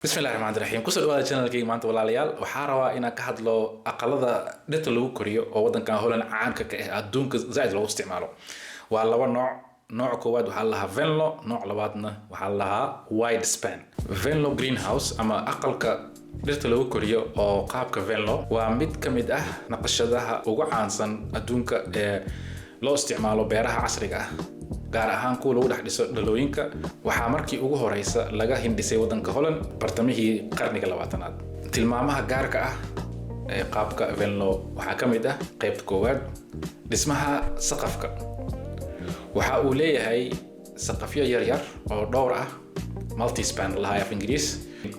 بسم الله الرحمن الرحيم كسر هذا الشانل كي مانت ولا ليال وحاروا إن كهدلو أقلدا dhirta lagu koriyo oo wadankan Holland caanka ka ah adduunka zaid loo isticmaalo waa laba nooc koowaad waxa la venlo nooc labaadna waxa la wide span venlo greenhouse ama aqalka dhirta lagu koriyo oo qaabka venlo waa mid kamid ah naqshadaha ugu caansan adduunka ee loo isticmaalo beeraha casriga ah gaar ahaan kuwa lagu dhex dhiso dhalooyinka waxa markii ugu horeysa laga hindisay wadanka Holland bartamihii qarniga 20aad tilmaamaha gaarka ah ee qaabka venlo waxa kamid ah qaybta koowaad dhismaha saqafka waxa uu leeyahay saqafyo yar yar oo dhowr ah multi span laha af Ingiriis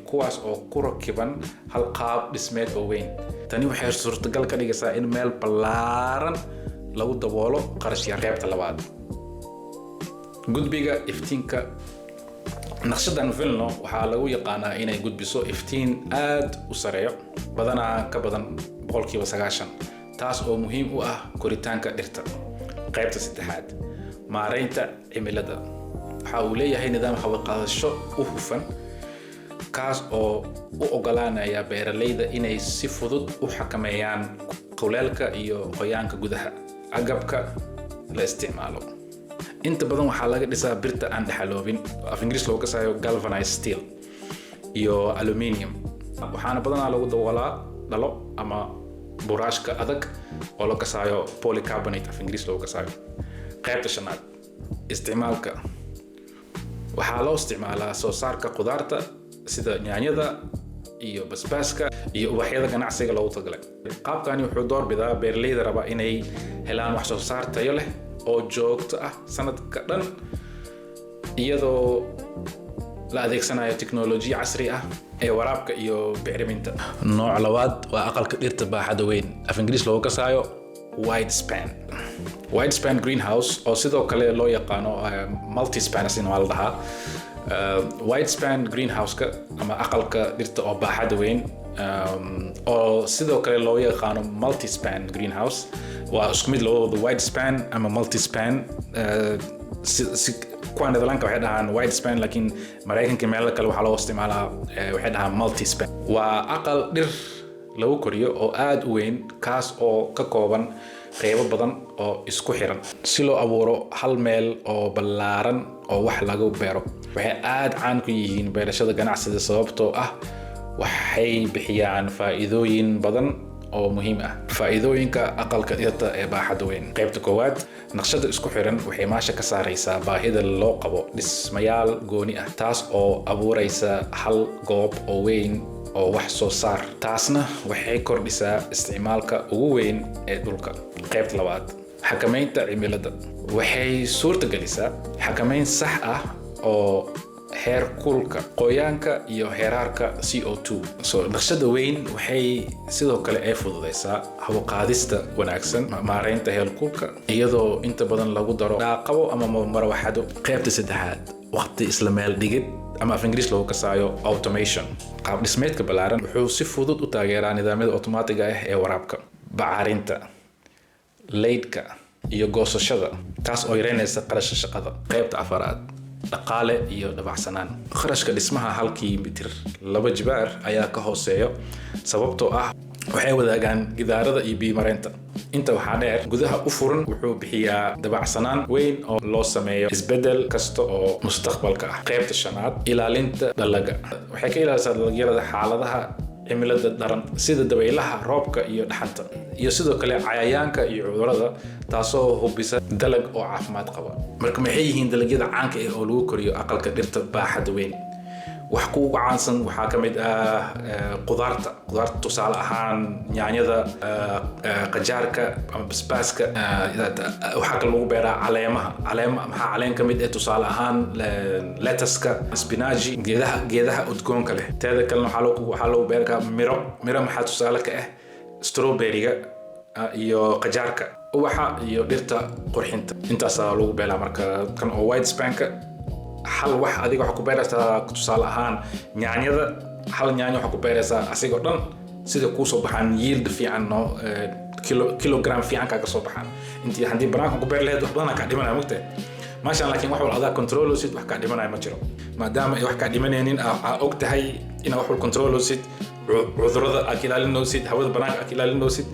kuwaas oo ku rakiban hal qaab dhismeed oo weyn tani waxay suurtagal ka dhigaysaa in meel ballaaran lagu daboolo qarash yar qaybta labaad gudbiga iftiinka naqshadan venlo waxa lagu yaqaanaa inay gudbiso iftiin aad u sareeyo badanaa ka badan 90% taas oo muhiim u ah koritaanka dhirta qaybta saddexaad maareynta cimilada waxa uu leeyahay nidaam hawo qaadasho u hufan kaas oo u ogolaanaya beeralayda inay si fudud u xakameeyaan kuleylka iyo qoyaanka gudaha agabka la isticmaalo inta badan waxa laga dhisaa birta aan dhaxaloobin af Ingiriis loo kasayo galvanized steel iyo aluminium waxaana badanaa lagu daboolaa dhalo ama buraashka adag oo loo kasayo polycarbonate af Ingiriis loo kasayo qaybta shanaad isticmaalka waxa loo isticmaalaa soo saarka khudradda sida yaanyada iyo basbaaska iyo ubaxyada ganacsiga loogu talagalay qaabkani wuxuu door bidaa beeralayda raba inay helaan wax soo saar tayo leh oo joogto ah sanadka dhan iyadoo la adeegsanayo teknolojiya casri ah ee waraabka iyo bacriminta nooc labaad waa aqalka dhirta baaxadda weyn af Ingiriis loo kasayo wide span greenhouse oo sidoo kale loo yaqaano multi span asina waa la dhahaa wide span greenhouse ka ama aqalka dhirta oo baaxadda weyn oo sidoo kale loo yaqaano multi span greenhouse waa isku mid labadooda wide span ama multi span kuwa dalalka waxay dhahaan wide span laakiin Mareykanka meel kale waxa loo isticmaalaa waxay dhahaan multi span waa aqal dhir lagu koriyo oo aad u weyn kaas oo ka kooban qaybo badan oo isku xiran si loo abuuro hal meel oo ballaaran oo wax lagu beero waxay aad caan ku yihiin beerashada ganacsiga sababtoo ah waxay bixiyaan faa'iidooyin badan oo muhiim ah faa'iidooyinka aqalka dhirta ee baaxadda weyn qaybta koowaad naqshada isku xiran waxay maasha ka saaraysaa baahida loo qabo dhismayaal gooni ah taas oo abuuraysa hal goob oo weyn oo wax soo saar taasna waxay kordhisaa isticmaalka ugu weyn ee dhulka qaybta labaad xakameynta cimilada waxay suurta gelisaa xakameyn sax ah oo heer kulka qoyaanka iyo heerarka CO2 soo naqshada weyn waxay sidoo kale ay fududeysaa hawo qaadista wanaagsan maareynta heer kulka iyadoo inta badan lagu daro daaqabo ama marwaxado qaybta saddexaad waqti isla meel dhigid ama af Ingiriis loo kasayo automation qaab dhismeedka ballaaran wuxuu si fudud u taageeraa nidaamyada otomaatiga ah ee waraabka bacaarinta leydka iyo goosashada taas oo yareynaysa qarashka shaqada qaybta afaraad dhaqaale iyo dabacsanaan qarashka dhismaha halkii mitir 2 jibaar ayaa ka hooseeyo sababtoo ah waxay wadaagaan gidaarada iyo biyo-mareynta inta waxaa dheer gudaha u furan wuxuu bixiyaa dabacsanaan weyn oo loo sameeyo isbedel kasta oo mustaqbalka ah qaybta shanaad ilaalinta dalaga waxay ka ilaalisaa dalagyada xaaladaha cimilada daran sida dabaylaha roobka iyo dhaxanta iyo sidoo kale cayayaanka iyo cudurrada taasoo hubisa dalag oo caafimaad qaba marka maxay yihiin dalagyada caanka ah oo lagu koriyo aqalka dhirta baaxadda weyn wax ku caansan waxa kamid ah khudradda tusaale ahaan yaanyada qajaarka ama basbaaska waxa kale lagu beeraa caleemaha maxaa caleen kamid ah tusaale ahaan lettuce-ka spinach geedaha udgoonka leh teeda kale waxa lagu beeraa miro maxaa tusaale ka ah strawberry-ga iyo qajaarka ubaxa iyo dhirta qurxinta intaas lagu beeraa marka kan oo wide span-ka hal wax adiga waxa ku beeraysaa tusaale ahaan yaanyada hal yaanyo waxa ku beeraysaa asigoo dhan sida ku soo baxan yield fiican no kilogram fiican ka soo baxan intii hadii banaanka ku beer lahayd wax badan ka dhimanaya mugtay maasha Allah laakiin wax wal adaa control sid wax ka dhimanaya ma jiro maadaama ay wax ka dhimanaynin og tahay inaad wax controloosid cudurrada aad ilaalinoosid hawada banaanka aad ilaalinoosid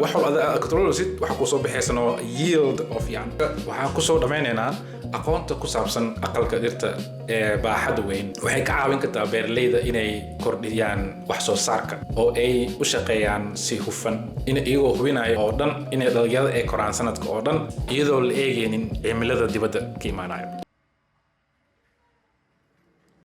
wax walba aad controloosid waxa ku soo baxaysan oo yield of yan waxa ku soo dhameynaynaa aqoonta ku saabsan aqalka dhirta ee baaxad weyn waxay ka caawin kartaa beeraleyda inay kordhiyaan wax-soo-saarka oo ay u shaqeeyaan si hufan iyagoo hubinayo oo dhan inay dhalinyarada ay koraan sanadka oo dhan iyadoo la eegaynin cimilada dibadda ka imaanayo